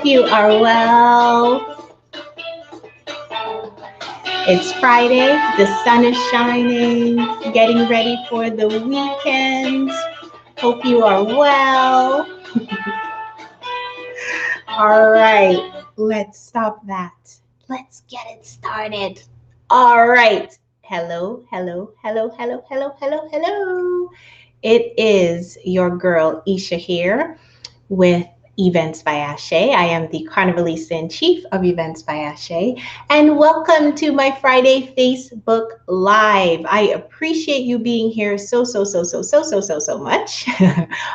Hope you are well. It's Friday, the sun is shining, getting ready for the weekend. Hope you are well. All right, let's stop that. Let's get it started. All right. Hello, hello, hello, hello, hello, hello, hello. It is your girl Esha here with Events by Ashe. I am the Carnivalista in Chief of Events by Ashe, and welcome to my Friday Facebook Live. I appreciate you being here so much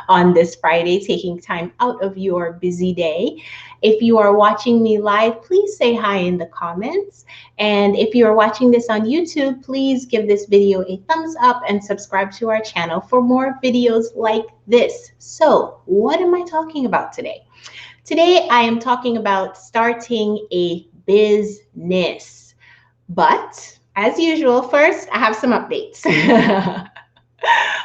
on this Friday, taking time out of your busy day. If you are watching me live, please say hi in the comments. And if you are watching this on YouTube, please give this video a thumbs up and subscribe to our channel for more videos like this. So, what am I talking about today? Today, I am talking about starting a business. But as usual, first, I have some updates.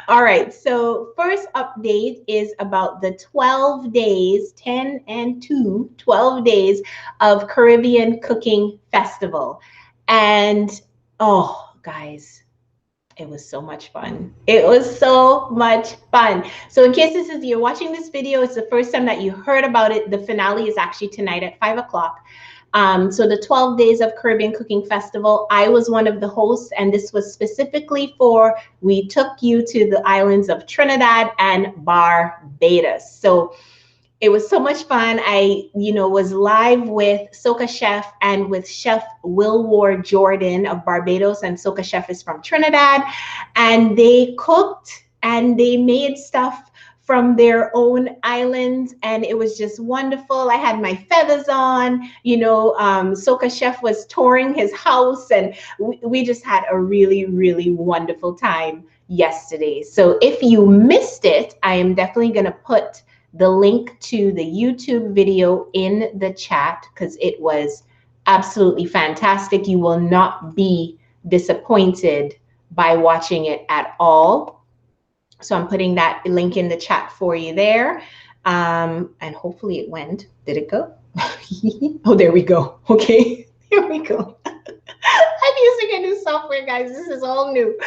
All right, so first update is about the 12 days, 10 and 2, 12 days of Caribbean Cooking Festival. And oh, guys, it was so much fun. It was so much fun. So in case you're watching this video, it's the first time that you heard about it. The finale is actually tonight at 5 o'clock. So the 12 Days of Caribbean Cooking Festival, I was one of the hosts, and this was specifically we took you to the islands of Trinidad and Barbados. So it was so much fun. I, was live with Soca Chef and with Chef Wilwar Jordan of Barbados, and Soca Chef is from Trinidad, and they cooked and they made stuff from their own islands, and it was just wonderful. I had my feathers on, Soca Chef was touring his house, and we just had a really, really wonderful time yesterday. So if you missed it, I am definitely going to put the link to the YouTube video in the chat because it was absolutely fantastic. You will not be disappointed by watching it at all. So I'm putting that link in the chat for you there. And hopefully it went. Did it go? Oh, there we go. Okay, here we go. I'm using a new software, guys. This is all new.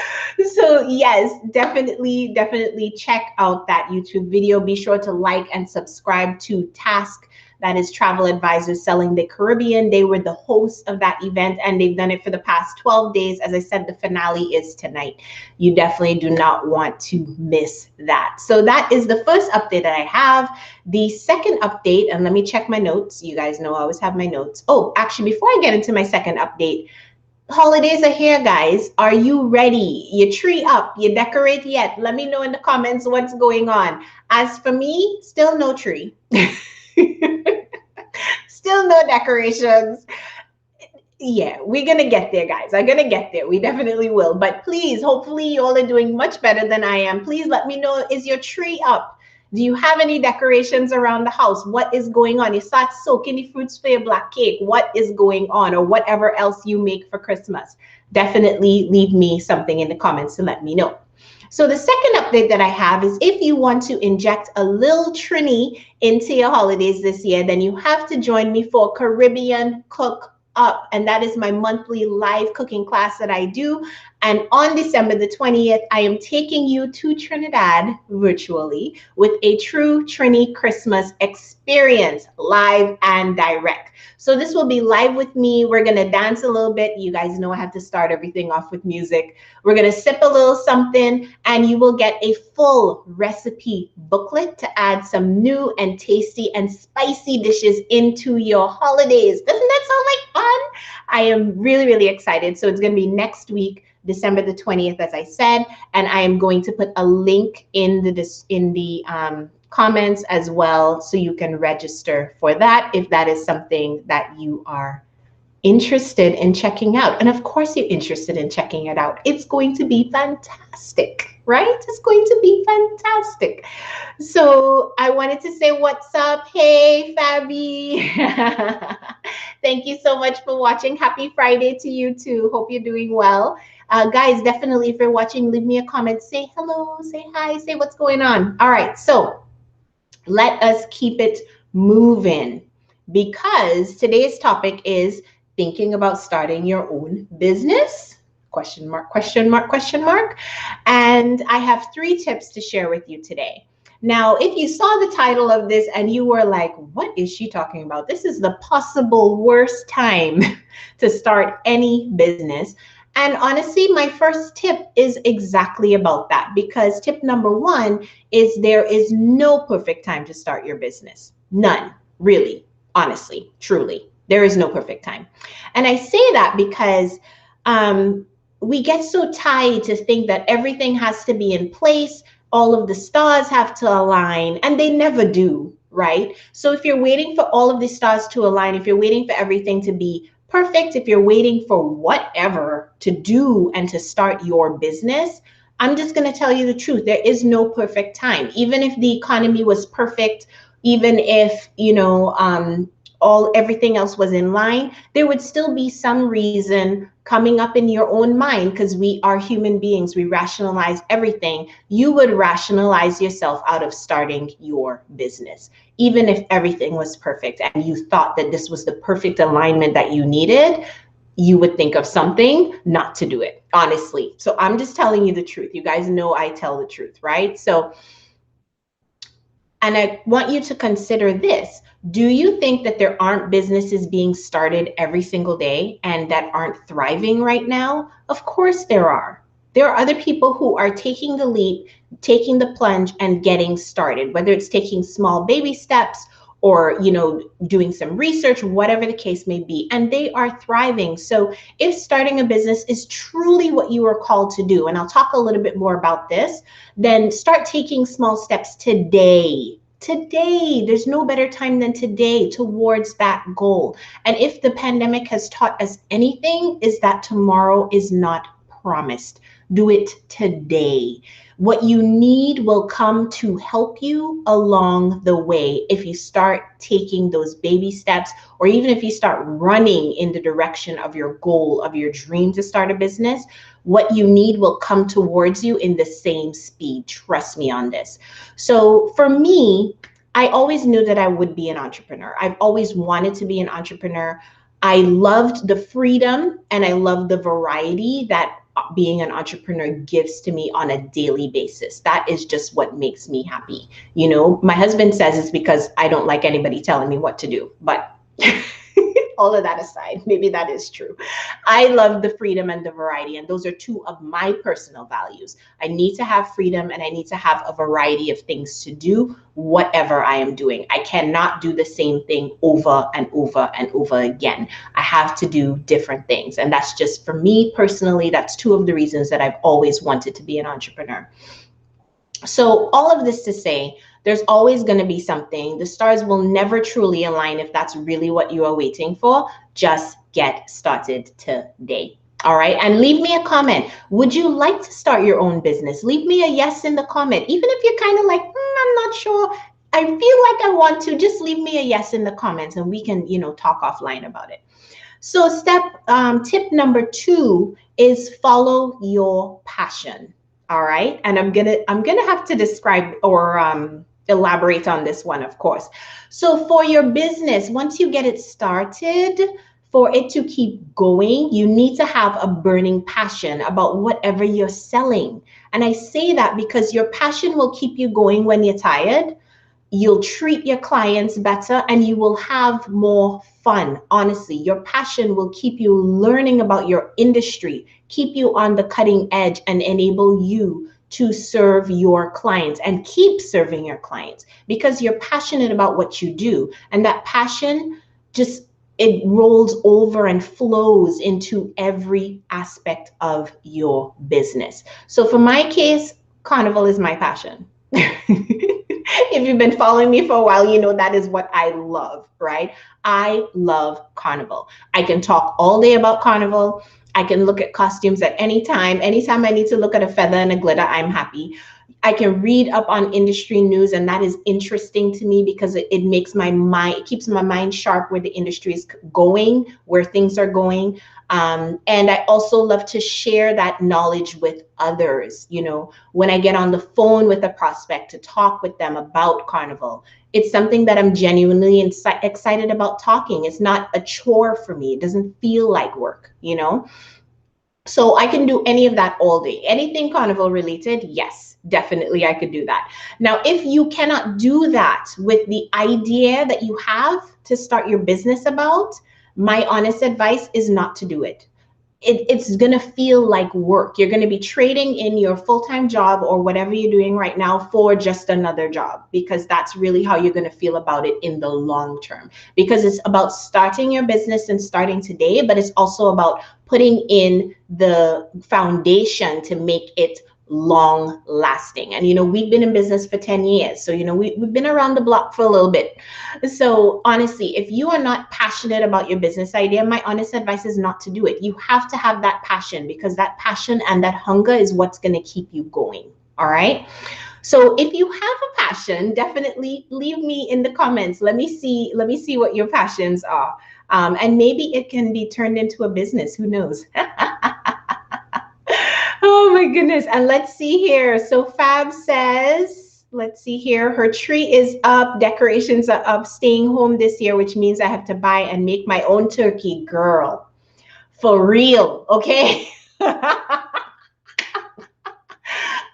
So yes, definitely check out that YouTube video. Be sure to like and subscribe to Task, that is Travel Advisors Selling the Caribbean. They were the hosts of that event, and they've done it for the past 12 days. As I said, the finale is tonight. You definitely do not want to miss that. So that is the first update that I have. The second update, and let me check my notes. You guys know I always have my notes. Oh, actually, before I get into my second update, holidays are here, guys. Are you ready? Your tree up? You decorate yet? Let me know in the comments what's going on. As for me, still no tree. Still no decorations. Yeah, we're gonna get there, guys. I'm gonna get there. We definitely will. But please, hopefully you all are doing much better than I am. Please let me know, is your tree up? Do you have any decorations around the house? What is going on? You start soaking the fruits for your black cake. What is going on? Or whatever else you make for Christmas. Definitely leave me something in the comments to let me know. So the second update that I have is, if you want to inject a little Trini into your holidays this year, then you have to join me for Caribbean Cook Up. And that is my monthly live cooking class that I do. And on December the 20th, I am taking you to Trinidad virtually with a true Trini Christmas experience, live and direct. So this will be live with me. We're going to dance a little bit. You guys know I have to start everything off with music. We're going to sip a little something, and you will get a full recipe booklet to add some new and tasty and spicy dishes into your holidays. Doesn't that sound like fun? I am really excited. So it's going to be next week, December the 20th, as I said, and I am going to put a link in the comments as well, so you can register for that if that is something that you are interested in checking out. And of course you're interested in checking it out. It's going to be fantastic, right? It's going to be fantastic. So I wanted to say what's up. Hey, Fabi. Thank you so much for watching. Happy Friday to you too. Hope you're doing well. Guys, definitely, if you're watching, leave me a comment. Say hello, say hi, say what's going on. All right, so let us keep it moving. because today's topic is thinking about starting your own business? Question mark, question mark, question mark. And I have 3 tips to share with you today. Now, if you saw the title of this and you were like, what is she talking about? This is the possible worst time to start any business. And honestly, my first tip is exactly about that, because tip number 1 is there is no perfect time to start your business. None, really, honestly, truly. There is no perfect time. And I say that because we get so tied to think that everything has to be in place, all of the stars have to align, and they never do, right? So if you're waiting for all of the stars to align, if you're waiting for everything to be perfect, if you're waiting for whatever to do and to start your business, I'm just going to tell you the truth. There is no perfect time. Even if the economy was perfect, even if, everything else was in line, there would still be some reason coming up in your own mind, because we are human beings. We rationalize everything. You would rationalize yourself out of starting your business, even if everything was perfect and you thought that this was the perfect alignment that you needed. You would think of something not to do it, honestly. So I'm just telling you the truth. You guys know I tell the truth, right? So, and I want you to consider this. Do you think that there aren't businesses being started every single day and that aren't thriving right now? Of course there are. There are other people who are taking the leap, taking the plunge, and getting started, whether it's taking small baby steps or, doing some research, whatever the case may be, and they are thriving. So if starting a business is truly what you are called to do, and I'll talk a little bit more about this, then start taking small steps today. Today, there's no better time than today towards that goal. And if the pandemic has taught us anything, is that tomorrow is not promised. Do it today. What you need will come to help you along the way if you start taking those baby steps, or even if you start running in the direction of your goal, of your dream to start a business. What you need will come towards you in the same speed. Trust me on this. So for me, I always knew that I would be an entrepreneur. I've always wanted to be an entrepreneur. I loved the freedom and I loved the variety that being an entrepreneur gives to me on a daily basis. That is just what makes me happy. My husband says it's because I don't like anybody telling me what to do, but all of that aside, maybe that is true. I love the freedom and the variety, and those are 2 of my personal values. I need to have freedom and I need to have a variety of things to do, whatever I am doing. I cannot do the same thing over and over and over again. I have to do different things. And that's just, for me personally, that's 2 of the reasons that I've always wanted to be an entrepreneur. So all of this to say, there's always going to be something. The stars will never truly align if that's really what you are waiting for. Just get started today. All right. And leave me a comment. Would you like to start your own business? Leave me a yes in the comment. Even if you're kind of like, I'm not sure, I feel like I want to, just leave me a yes in the comments and we can, talk offline about it. So tip number 2 is follow your passion. All right. And I'm gonna have to describe or elaborate on this one, of course. So for your business, once you get it started, for it to keep going, you need to have a burning passion about whatever you're selling. And I say that because your passion will keep you going when you're tired. You'll treat your clients better and you will have more fun. Honestly, your passion will keep you learning about your industry, keep you on the cutting edge, and enable you to serve your clients and keep serving your clients because you're passionate about what you do. And that passion it rolls over and flows into every aspect of your business. So for my case, Carnival is my passion. If you've been following me for a while, you know that is what I love, right? I love Carnival. I can talk all day about Carnival. I can look at costumes at any time. Anytime I need to look at a feather and a glitter, I'm happy. I can read up on industry news, and that is interesting to me because it makes my mind, it keeps my mind sharp where the industry is going, where things are going. And I also love to share that knowledge with others. When I get on the phone with a prospect to talk with them about Carnival, it's something that I'm genuinely excited about talking. It's not a chore for me. It doesn't feel like work. So I can do any of that all day. Anything Carnival related, yes, definitely I could do that. Now, if you cannot do that with the idea that you have to start your business about, my honest advice is not to do it. It's going to feel like work. You're going to be trading in your full-time job or whatever you're doing right now for just another job, because that's really how you're going to feel about it in the long term. Because it's about starting your business and starting today, but it's also about putting in the foundation to make it long lasting. And we've been in business for 10 years, so we've been around the block for a little bit. So honestly, if you are not passionate about your business idea, my honest advice is not to do it. You have to have that passion, because that passion and that hunger is what's going to keep you going. All right. So if you have a passion, definitely leave me in the comments. Let me see what your passions are. And maybe it can be turned into a business. Who knows? Oh my goodness. And let's see here. So Fab says, let's see here. Her tree is up. Decorations are up. Staying home this year, which means I have to buy and make my own turkey. Girl, for real. Okay.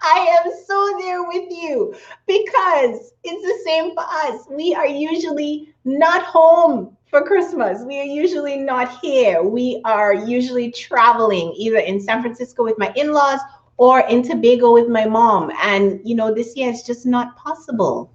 I am so there with you, because it's the same for us. We are usually not home for Christmas. We are usually not here. We are usually traveling, either in San Francisco with my in-laws or in Tobago with my mom. And, this year it's just not possible.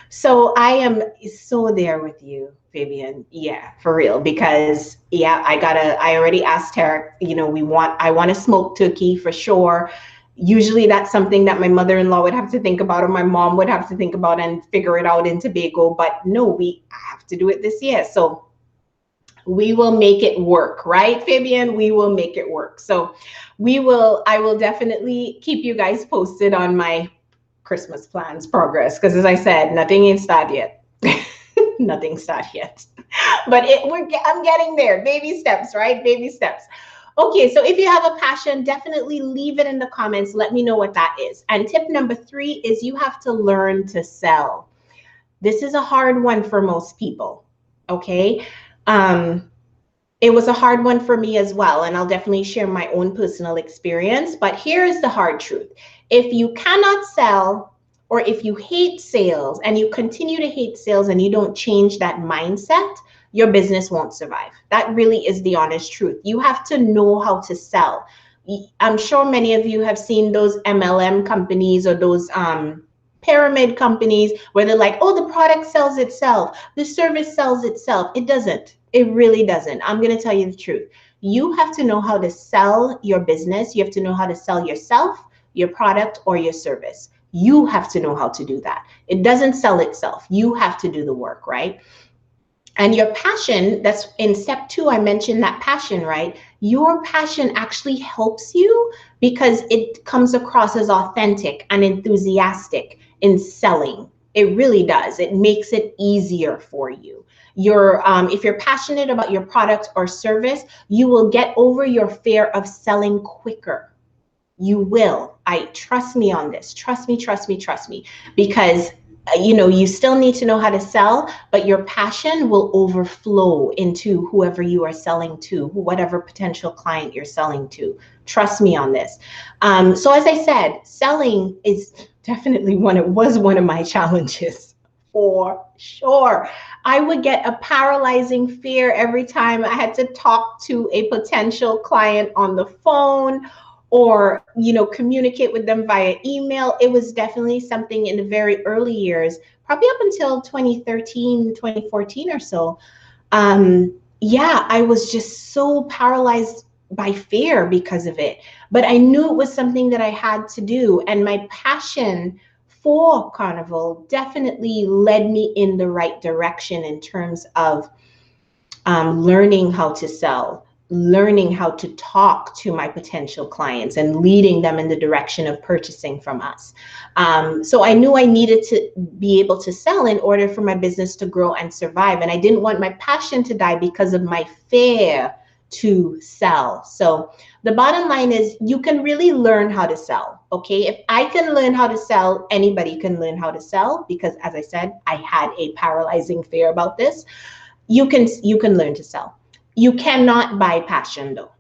So I am so there with you, Fabian. Yeah, for real. Because I already asked Tarek, I want a smoked turkey for sure. Usually that's something that my mother-in-law would have to think about, or my mom would have to think about and figure it out in Tobago. But no, we have to do it this year. So we will make it work, right, Fabian? We will make it work. So I will definitely keep you guys posted on my Christmas plans progress, because as I said, nothing ain't started yet. Nothing started yet. But I'm getting there. Baby steps, right? Baby steps. Okay, so if you have a passion, definitely leave it in the comments. Let me know what that is. And tip number 3 is you have to learn to sell. This is a hard one for most people, okay? It was a hard one for me as well, and I'll definitely share my own personal experience. But here is the hard truth. If you cannot sell, or if you hate sales and you continue to hate sales and you don't change that mindset, your business won't survive. That really is the honest truth. You have to know how to sell. I'm sure many of you have seen those MLM companies or those pyramid companies where they're like, oh, the product sells itself, the service sells itself. It doesn't. It really doesn't. I'm going to tell you the truth. You have to know how to sell your business. You have to know how to sell yourself, your product, or your service. You have to know how to do that. It doesn't sell itself. You have to do the work, right? And your passion, that's in step 2, I mentioned that passion, right? Your passion actually helps you because it comes across as authentic and enthusiastic in selling. It really does. It makes it easier for you. If you're passionate about your product or service, you will get over your fear of selling quicker. You will. Trust me on this. Trust me, because you still need to know how to sell, but your passion will overflow into whoever you are selling to, whatever potential client you're selling to. Trust me on this. So as I said, selling is definitely was one of my challenges, for sure. I would get a paralyzing fear every time I had to talk to a potential client on the phone, or communicate with them via email. It was definitely something in the very early years, probably up until 2013, 2014 or so. I was just so paralyzed by fear because of it. But I knew it was something that I had to do. And my passion for Carnival definitely led me in the right direction in terms of learning how to sell, learning how to talk to my potential clients, and leading them in the direction of purchasing from us. So I knew I needed to be able to sell in order for my business to grow and survive. And I didn't want my passion to die because of my fear to sell. So the bottom line is you can really learn how to sell. Okay. If I can learn how to sell, anybody can learn how to sell, because as I said, I had a paralyzing fear about this. You can learn to sell. You cannot buy passion though.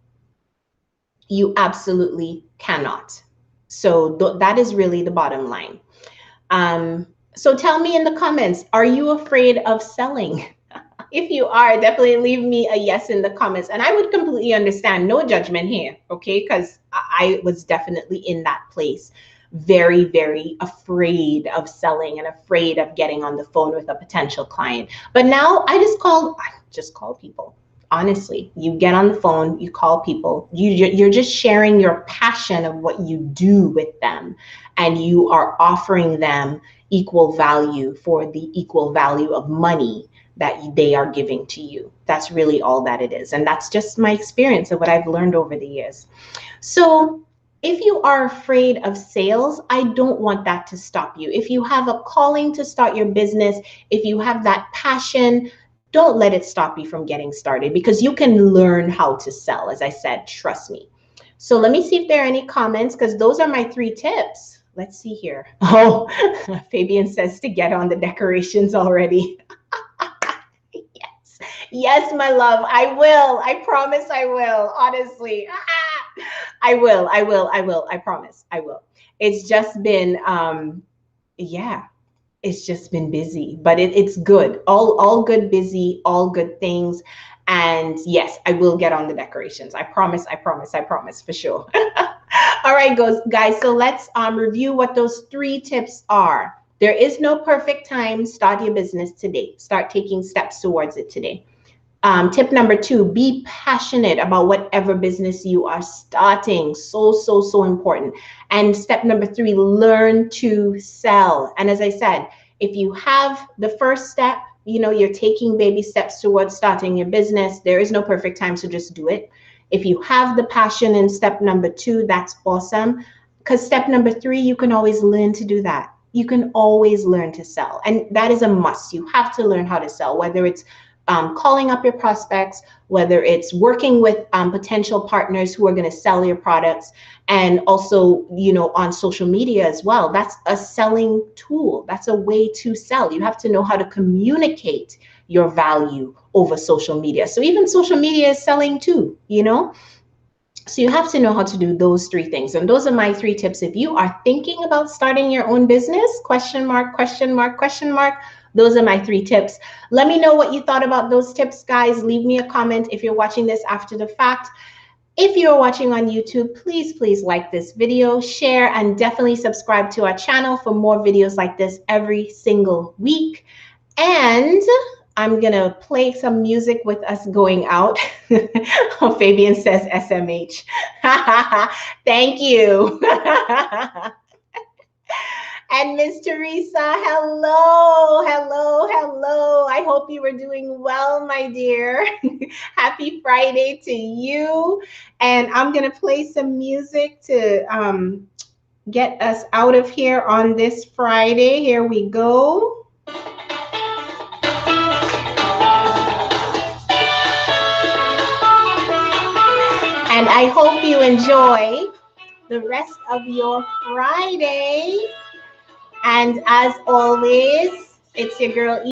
You absolutely cannot. So that is really the bottom line. So tell me in the comments, are you afraid of selling? If you are, definitely leave me a yes in the comments. And I would completely understand, no judgment here, okay? Because I was definitely in that place, very, very afraid of selling and afraid of getting on the phone with a potential client. But now I just call people. Honestly, you get on the phone, you call people, you're just sharing your passion of what you do with them, and you are offering them equal value for the equal value of money that they are giving to you. That's really all that it is. And that's just my experience of what I've learned over the years. So if you are afraid of sales, I don't want that to stop you. If you have a calling to start your business, if you have that passion, don't let it stop you from getting started, because you can learn how to sell. As I said, trust me. So let me see if there are any comments, because those are my 3 tips. Let's see here. Oh, Fabian says to get on the decorations already. Yes, my love, I will. I promise I will. Honestly, I will. I promise I will. It's just been, yeah, it's just been busy, but it's good. All good, busy, all good things. And yes, I will get on the decorations. I promise, for sure. All right, guys. So let's review what those 3 tips are. There is no perfect time. Start your business today. Start taking steps towards it today. Tip number 2, be passionate about whatever business you are starting. So important. And step number 3, learn to sell. And as I said, if you have the first step, you're taking baby steps towards starting your business. There is no perfect time, so just do it. If you have the passion in step number 2, that's awesome. Because step number 3, you can always learn to do that. You can always learn to sell. And that is a must. You have to learn how to sell, whether it's calling up your prospects, whether it's working with potential partners who are going to sell your products, and also, on social media as well. That's a selling tool. That's a way to sell. You have to know how to communicate your value over social media. So even social media is selling too, So you have to know how to do those 3 things. And those are my 3 tips. If you are thinking about starting your own business, question mark, question mark, question mark, those are my 3 tips. Let me know what you thought about those tips, guys. Leave me a comment if you're watching this after the fact. If you're watching on YouTube, please like this video, share, and definitely subscribe to our channel for more videos like this every single week. And I'm going to play some music with us going out. Oh, Fabian says SMH. Thank you. And Miss Teresa, hello. I hope you are doing well, my dear. Happy Friday to you. And I'm going to play some music to get us out of here on this Friday. Here we go. And I hope you enjoy the rest of your Friday. And as always, it's your girl